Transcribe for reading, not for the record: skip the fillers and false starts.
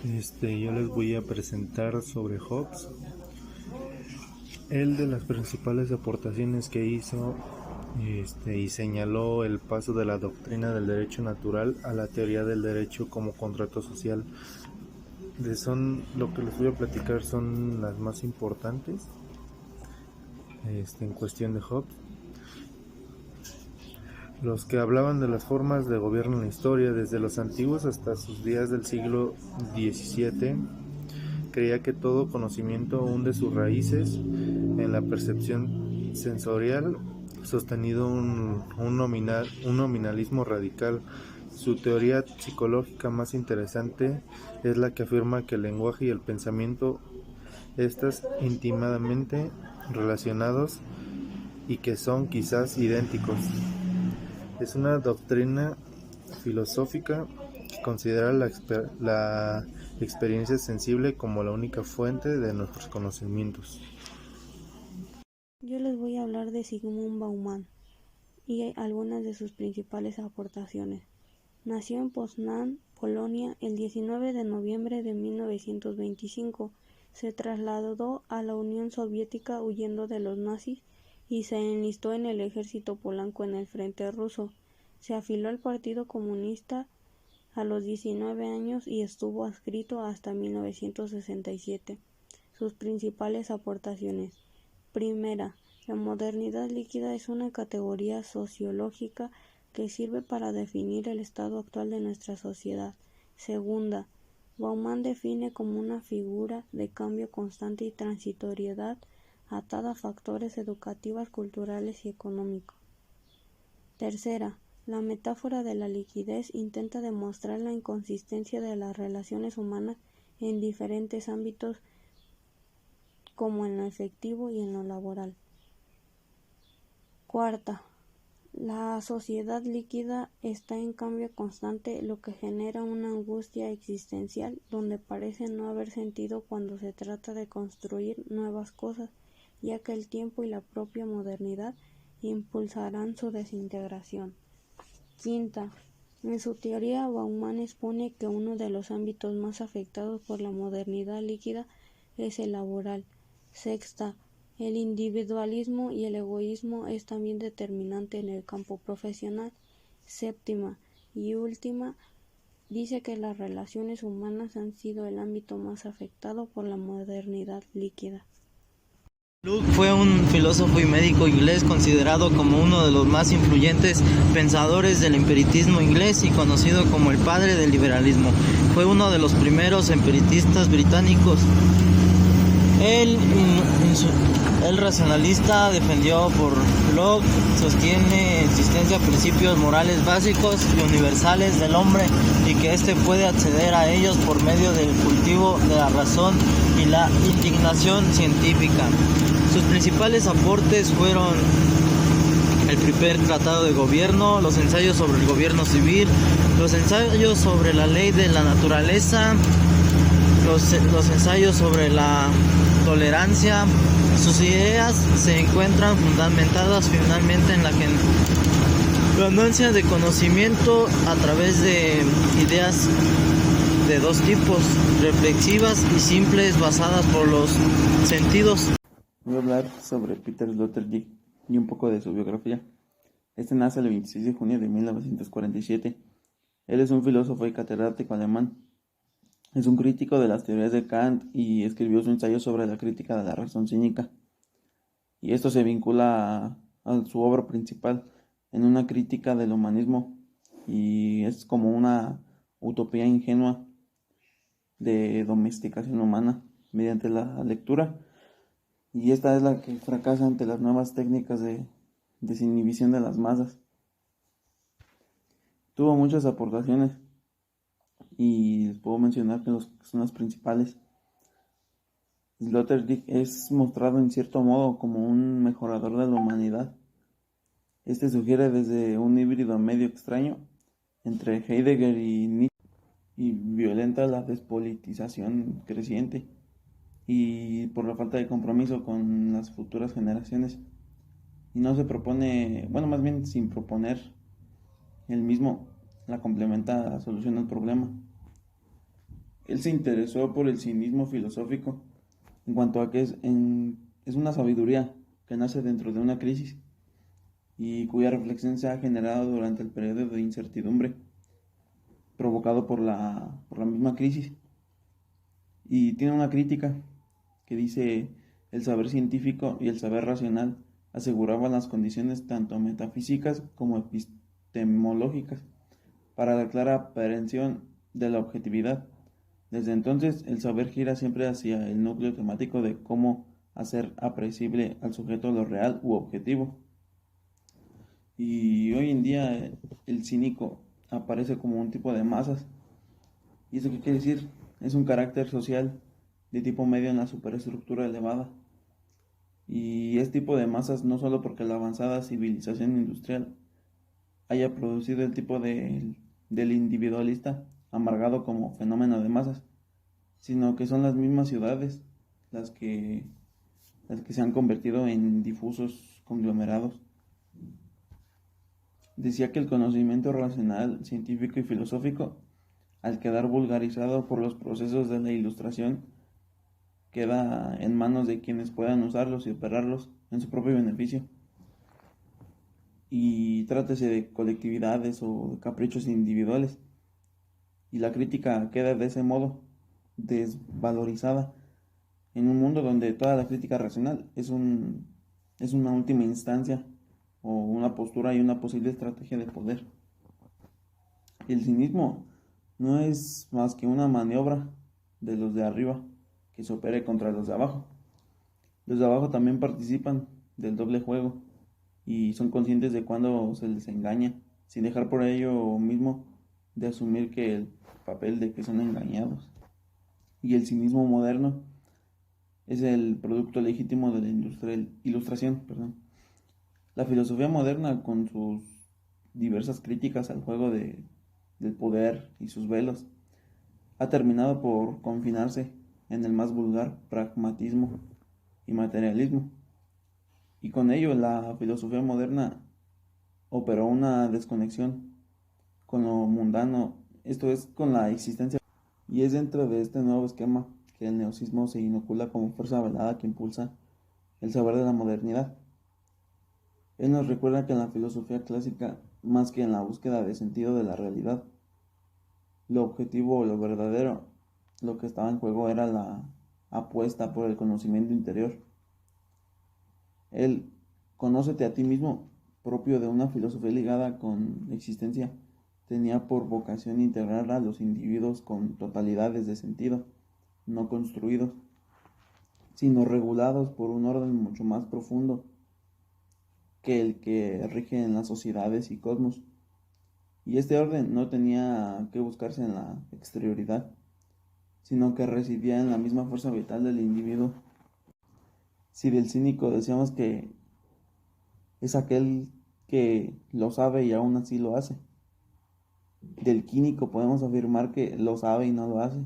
Yo les voy a presentar sobre Hobbes. Él, de las principales aportaciones que hizo, y señaló el paso de la doctrina del derecho natural a la teoría del derecho como contrato social. Lo que les voy a platicar son las más importantes en cuestión de Hobbes. Los que hablaban de las formas de gobierno en la historia, desde los antiguos hasta sus días del siglo XVII, creía que todo conocimiento hunde sus raíces en la percepción sensorial, sostenido un nominalismo radical. Su teoría psicológica más interesante es la que afirma que el lenguaje y el pensamiento están íntimamente relacionados y que son quizás idénticos. Es una doctrina filosófica que considera la experiencia sensible como la única fuente de nuestros conocimientos. Yo les voy a hablar de Zygmunt Bauman y algunas de sus principales aportaciones. Nació en Poznań, Polonia, el 19 de noviembre de 1925. Se trasladó a la Unión Soviética huyendo de los nazis y se enlistó en el ejército polaco en el frente ruso. Se afilió al Partido Comunista a los 19 años y estuvo adscrito hasta 1967. Sus principales aportaciones. Primera, la modernidad líquida es una categoría sociológica que sirve para definir el estado actual de nuestra sociedad. Segunda, Bauman define como una figura de cambio constante y transitoriedad atada a factores educativos, culturales y económicos. Tercera, la metáfora de la liquidez intenta demostrar la inconsistencia de las relaciones humanas en diferentes ámbitos como en lo efectivo y en lo laboral. Cuarta, la sociedad líquida está en cambio constante, lo que genera una angustia existencial donde parece no haber sentido cuando se trata de construir nuevas cosas, ya que el tiempo y la propia modernidad impulsarán su desintegración. Quinta, en su teoría Bauman expone que uno de los ámbitos más afectados por la modernidad líquida es el laboral. Sexta, el individualismo y el egoísmo es también determinante en el campo profesional. Séptima y última, dice que las relaciones humanas han sido el ámbito más afectado por la modernidad líquida. Locke fue un filósofo y médico inglés considerado como uno de los más influyentes pensadores del empiricismo inglés y conocido como el padre del liberalismo. Fue uno de los primeros empiricistas británicos. El racionalista defendido por Locke sostiene existencia de principios morales básicos y universales del hombre y que éste puede acceder a ellos por medio del cultivo de la razón y la indignación científica. Sus principales aportes fueron el primer tratado de gobierno, los ensayos sobre el gobierno civil, los ensayos sobre la ley de la naturaleza, los ensayos sobre la tolerancia. Sus ideas se encuentran fundamentadas finalmente en la ganancia de conocimiento a través de ideas de dos tipos, reflexivas y simples, basadas por los sentidos. Voy a hablar sobre Peter Sloterdijk y un poco de su biografía. Este nace el 26 de junio de 1947. Él es un filósofo y catedrático alemán. Es un crítico de las teorías de Kant y escribió su ensayo sobre la crítica de la razón cínica. Y esto se vincula a su obra principal en una crítica del humanismo y es como una utopía ingenua de domesticación humana mediante la lectura. Y esta es la que fracasa ante las nuevas técnicas de desinhibición de las masas. Tuvo muchas aportaciones y les puedo mencionar que son las principales. Sloterdijk es mostrado en cierto modo como un mejorador de la humanidad. Este sugiere desde un híbrido medio extraño entre Heidegger y Nietzsche y violenta la despolitización creciente y por la falta de compromiso con las futuras generaciones. Y no se propone, bueno, más bien sin proponer él mismo, la complementa la solución al problema. Él se interesó por el cinismo filosófico en cuanto a que es una sabiduría que nace dentro de una crisis y cuya reflexión se ha generado durante el periodo de incertidumbre provocado por la misma crisis. Y tiene una crítica que dice: el saber científico y el saber racional aseguraban las condiciones tanto metafísicas como epistemológicas para la clara aprehensión de la objetividad. Desde entonces, el saber gira siempre hacia el núcleo temático de cómo hacer apreciable al sujeto lo real u objetivo. Y hoy en día el cínico aparece como un tipo de masas. ¿Y eso qué quiere decir? Es un carácter social de tipo medio en la superestructura elevada. Y es tipo de masas no solo porque la avanzada civilización industrial haya producido el tipo del individualista amargado como fenómeno de masas, sino que son las mismas ciudades las que se han convertido en difusos conglomerados. Decía que el conocimiento racional, científico y filosófico, al quedar vulgarizado por los procesos de la ilustración, queda en manos de quienes puedan usarlos y operarlos en su propio beneficio. Y trátese de colectividades o de caprichos individuales. Y la crítica queda de ese modo desvalorizada en un mundo donde toda la crítica racional es una última instancia o una postura y una posible estrategia de poder. El cinismo no es más que una maniobra de los de arriba que se opere contra los de abajo. Los de abajo también participan del doble juego y son conscientes de cuando se les engaña, sin dejar por ello mismo de asumir que el papel de que son engañados. Y el cinismo moderno es el producto legítimo de la ilustración. La filosofía moderna, con sus diversas críticas al juego del poder y sus velos, ha terminado por confinarse en el más vulgar pragmatismo y materialismo. Y con ello la filosofía moderna operó una desconexión con lo mundano, esto es, con la existencia. Y es dentro de este nuevo esquema que el neocismo se inocula como fuerza velada que impulsa el saber de la modernidad. Él nos recuerda que en la filosofía clásica, más que en la búsqueda de sentido de la realidad, lo objetivo o lo verdadero, lo que estaba en juego era la apuesta por el conocimiento interior. El conócete a ti mismo, propio de una filosofía ligada con la existencia, tenía por vocación integrar a los individuos con totalidades de sentido, no construidos, sino regulados por un orden mucho más profundo que el que rige en las sociedades y cosmos. Y este orden no tenía que buscarse en la exterioridad, sino que residía en la misma fuerza vital del individuo. Si del cínico decíamos que es aquel que lo sabe y aún así lo hace, del químico podemos afirmar que lo sabe y no lo hace.